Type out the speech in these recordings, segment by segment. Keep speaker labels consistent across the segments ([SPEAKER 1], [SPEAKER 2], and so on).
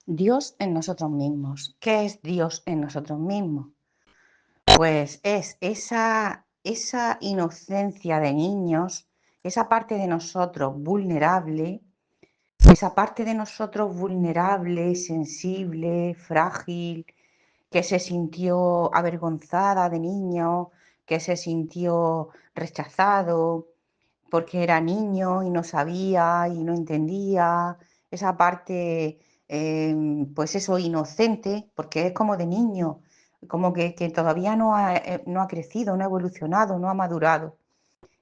[SPEAKER 1] Dios en nosotros mismos. ¿Qué es Dios en nosotros mismos? Pues es esa inocencia de niños, esa parte de nosotros vulnerable, sensible, frágil, que se sintió avergonzada de niño, que se sintió rechazado porque era niño y no sabía y no entendía, esa parte, pues eso, inocente, porque es como de niño, como que todavía no ha crecido, no ha evolucionado, no ha madurado.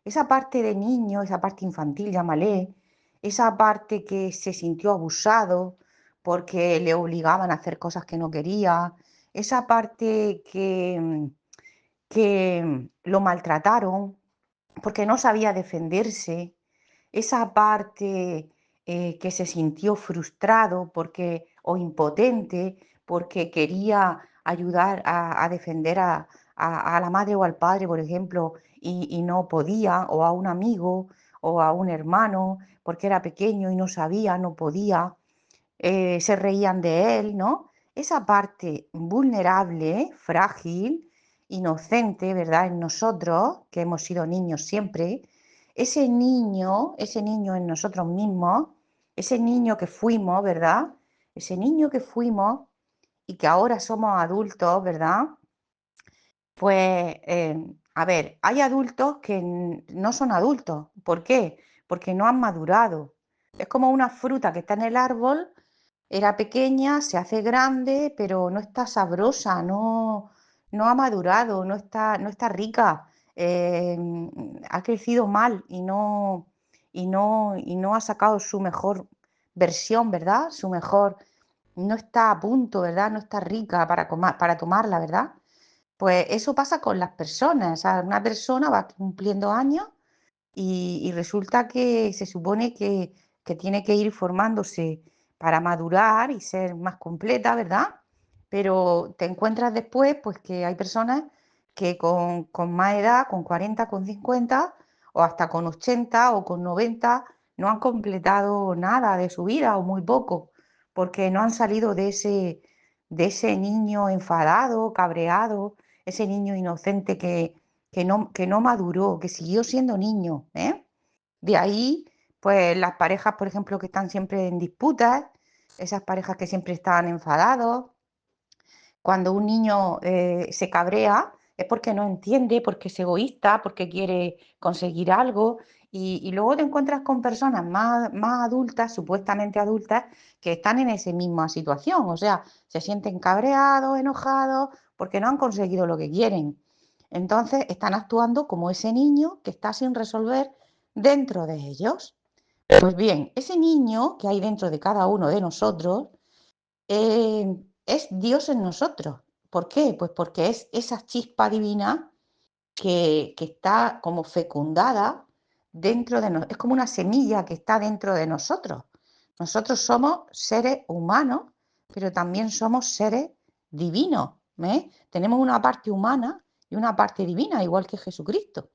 [SPEAKER 1] Esa parte de niño, esa parte infantil, llámale, esa parte que se sintió abusado porque le obligaban a hacer cosas que no quería, esa parte que lo maltrataron porque no sabía defenderse, esa parte que se sintió frustrado porque, o impotente porque quería ayudar a defender a la madre o al padre, por ejemplo, y no podía, o a un amigo o a un hermano, porque era pequeño y no sabía, no podía, se reían de él, ¿no? Esa parte vulnerable, frágil, inocente, ¿verdad? En nosotros, que hemos sido niños siempre, ese niño en nosotros mismos, ese niño que fuimos, ¿verdad? Ese niño que fuimos y que ahora somos adultos, ¿verdad? Pues, a ver, hay adultos que no son adultos. ¿Por qué? Porque no han madurado. Es como una fruta que está en el árbol, era pequeña, se hace grande, pero no está sabrosa, no ha madurado, no está rica, eh, ha crecido mal y no ha sacado su mejor versión, ¿verdad? No está a punto, ¿verdad? No está rica para tomarla, ¿verdad? Pues eso pasa con las personas. O sea, una persona va cumpliendo años y resulta que se supone que tiene que ir formándose para madurar y ser más completa, ¿verdad? Pero te encuentras después, pues que hay personas que con más edad, con 40, con 50, o hasta con 80 o con 90, no han completado nada de su vida o muy poco, porque no han salido de ese niño enfadado, cabreado, ese niño inocente que no maduró, que siguió siendo niño, ¿eh? De ahí, pues las parejas, por ejemplo, que están siempre en disputas, esas parejas que siempre están enfadados, cuando un niño se cabrea es porque no entiende, porque es egoísta, porque quiere conseguir algo. Y luego te encuentras con personas más adultas, supuestamente adultas, que están en esa misma situación. O sea, se sienten cabreados, enojados, porque no han conseguido lo que quieren. Entonces están actuando como ese niño que está sin resolver dentro de ellos. Pues bien, ese niño que hay dentro de cada uno de nosotros es Dios en nosotros. ¿Por qué? Pues porque es esa chispa divina que está como fecundada dentro de nosotros. Es como una semilla que está dentro de nosotros. Nosotros somos seres humanos, pero también somos seres divinos. Tenemos una parte humana y una parte divina, igual que Jesucristo.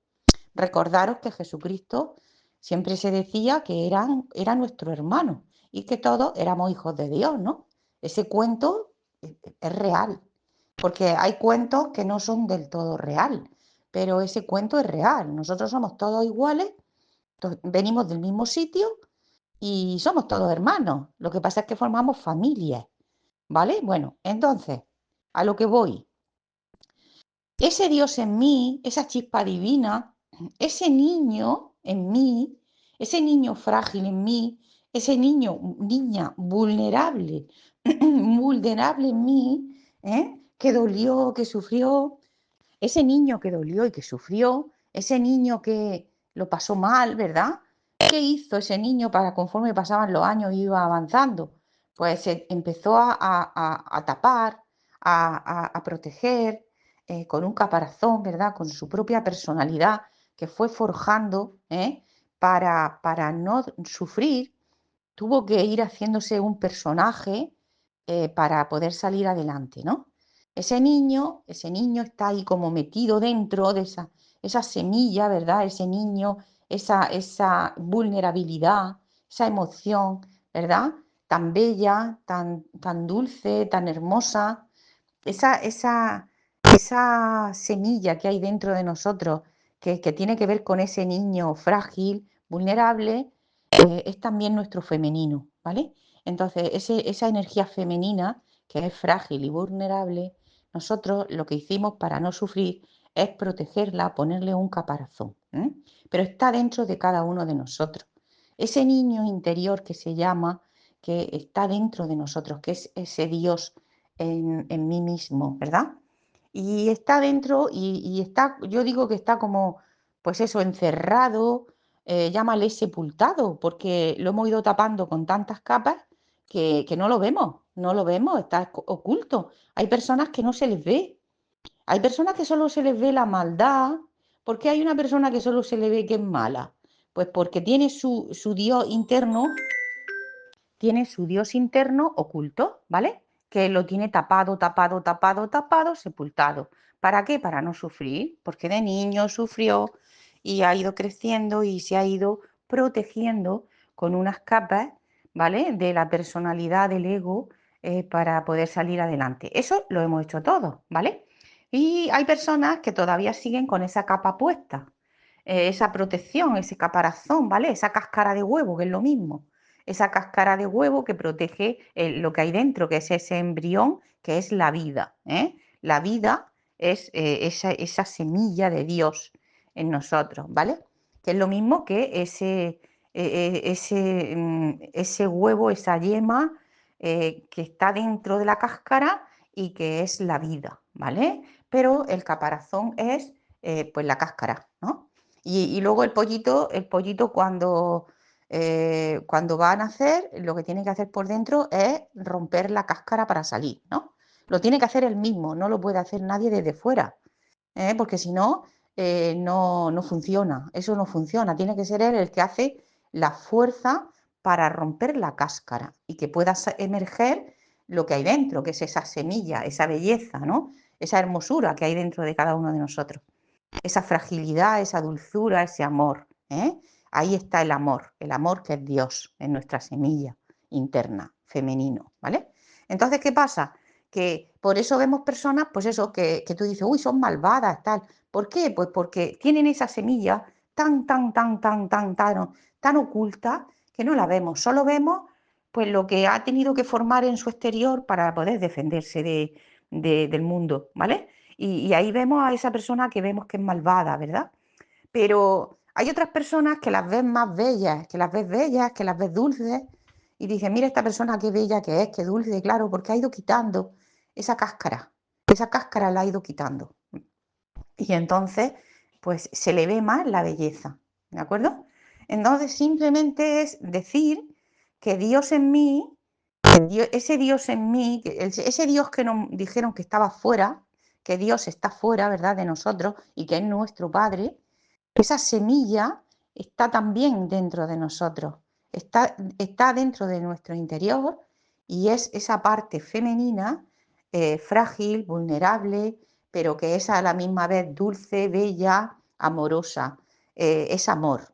[SPEAKER 1] Recordaros que Jesucristo siempre se decía que era nuestro hermano y que todos éramos hijos de Dios, ¿no? Ese cuento es real, porque hay cuentos que no son del todo real, pero ese cuento es real. Nosotros somos todos iguales, venimos del mismo sitio y somos todos hermanos. Lo que pasa es que formamos familias, ¿vale? Bueno, entonces, a lo que voy. Ese Dios en mí, esa chispa divina, ese niño en mí, ese niño frágil en mí, ese niña vulnerable, vulnerable en mí, que dolió, que sufrió, ese niño que dolió y que sufrió, ese niño que lo pasó mal, ¿verdad? ¿Qué hizo ese niño para conforme pasaban los años y iba avanzando? Pues se empezó a tapar, a proteger con un caparazón, ¿verdad? Con su propia personalidad que fue forjando para no sufrir, tuvo que ir haciéndose un personaje para poder salir adelante, ¿no? Ese niño está ahí como metido dentro de esa semilla, ¿verdad? Ese niño, esa vulnerabilidad, esa emoción, ¿verdad? tan bella, tan dulce, tan hermosa, esa semilla que hay dentro de nosotros, que tiene que ver con ese niño frágil, vulnerable, es también nuestro femenino, ¿vale? Entonces, esa energía femenina, que es frágil y vulnerable, nosotros lo que hicimos para no sufrir es protegerla, ponerle un caparazón, ¿eh? Pero está dentro de cada uno de nosotros. Ese niño interior que se llama, que está dentro de nosotros, que es ese Dios en mí mismo, ¿verdad? Y está dentro y está, yo digo que está como, pues eso, encerrado, llámale sepultado, porque lo hemos ido tapando con tantas capas que no lo vemos, no lo vemos, está oculto. Hay personas que no se les ve, hay personas que solo se les ve la maldad. ¿Por qué hay una persona que solo se le ve que es mala? Pues porque tiene su Dios interno, tiene su Dios interno oculto, ¿vale? Que lo tiene tapado, tapado, tapado, tapado, sepultado. ¿Para qué? Para no sufrir, porque de niño sufrió y ha ido creciendo y se ha ido protegiendo con unas capas, ¿vale? De la personalidad del ego, para poder salir adelante. Eso lo hemos hecho todos, ¿vale? Y hay personas que todavía siguen con esa capa puesta, esa protección, ese caparazón, ¿vale? Esa cáscara de huevo, que es lo mismo, esa cáscara de huevo que protege lo que hay dentro, que es ese embrión, que es la vida, ¿eh? La vida es esa semilla de Dios en nosotros, ¿vale? Que es lo mismo que ese huevo, esa yema, que está dentro de la cáscara y que es la vida, ¿vale? Pero el caparazón es, pues la cáscara, ¿no? Y luego el pollito cuando va a nacer, lo que tiene que hacer por dentro es romper la cáscara para salir, ¿no? Lo tiene que hacer él mismo, no lo puede hacer nadie desde fuera, porque si no, no funciona, eso no funciona, tiene que ser él el que hace la fuerza para romper la cáscara y que pueda emerger lo que hay dentro, que es esa semilla, esa belleza, ¿no? Esa hermosura que hay dentro de cada uno de nosotros, esa fragilidad, esa dulzura, ese amor, ¿eh? Ahí está el amor que es Dios en nuestra semilla interna, femenino, ¿vale? Entonces, ¿qué pasa? Que por eso vemos personas, pues eso, que tú dices, uy, son malvadas, tal. ¿Por qué? Pues porque tienen esa semilla tan oculta que no la vemos, solo vemos pues lo que ha tenido que formar en su exterior para poder defenderse del mundo, ¿vale? Y ahí vemos a esa persona que vemos que es malvada, ¿verdad? Pero hay otras personas que las ves más bellas, que las ves dulces, y dicen, mira esta persona qué bella que es, qué dulce, claro, porque ha ido quitando esa cáscara la ha ido quitando. Y entonces, pues se le ve más la belleza, ¿de acuerdo? Entonces simplemente es decir que Dios en mí, ese Dios en mí, ese Dios que nos dijeron que estaba fuera, que Dios está fuera, ¿verdad?, de nosotros y que es nuestro Padre, esa semilla está también dentro de nosotros, está dentro de nuestro interior y es esa parte femenina, frágil, vulnerable, pero que es a la misma vez dulce, bella, amorosa. Es amor,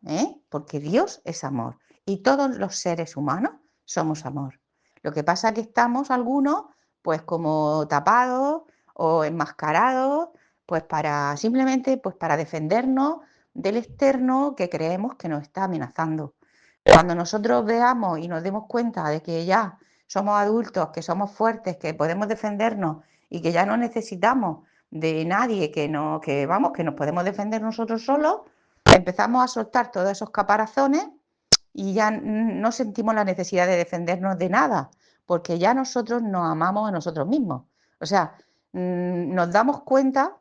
[SPEAKER 1] porque Dios es amor y todos los seres humanos somos amor. Lo que pasa es que estamos algunos pues como tapados o enmascarados, pues para simplemente pues para defendernos del externo que creemos que nos está amenazando. Cuando nosotros veamos y nos demos cuenta de que ya somos adultos, que somos fuertes, que podemos defendernos y que ya no necesitamos de nadie, que nos podemos defender nosotros solos, empezamos a soltar todos esos caparazones y ya no sentimos la necesidad de defendernos de nada, porque ya nosotros nos amamos a nosotros mismos. O sea, nos damos cuenta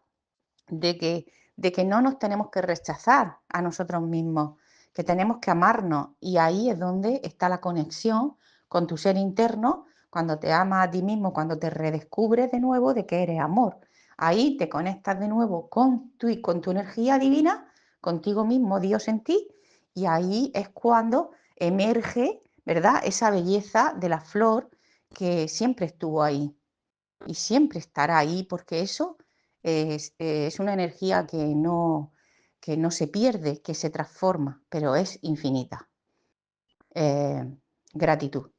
[SPEAKER 1] de que no nos tenemos que rechazar a nosotros mismos, que tenemos que amarnos. Y ahí es donde está la conexión con tu ser interno, cuando te amas a ti mismo, cuando te redescubres de nuevo de que eres amor. Ahí te conectas de nuevo con tu energía divina, contigo mismo, Dios en ti, y ahí es cuando emerge, ¿verdad?, esa belleza de la flor que siempre estuvo ahí y siempre estará ahí, porque eso es una energía que no se pierde, que se transforma, pero es infinita. Gratitud.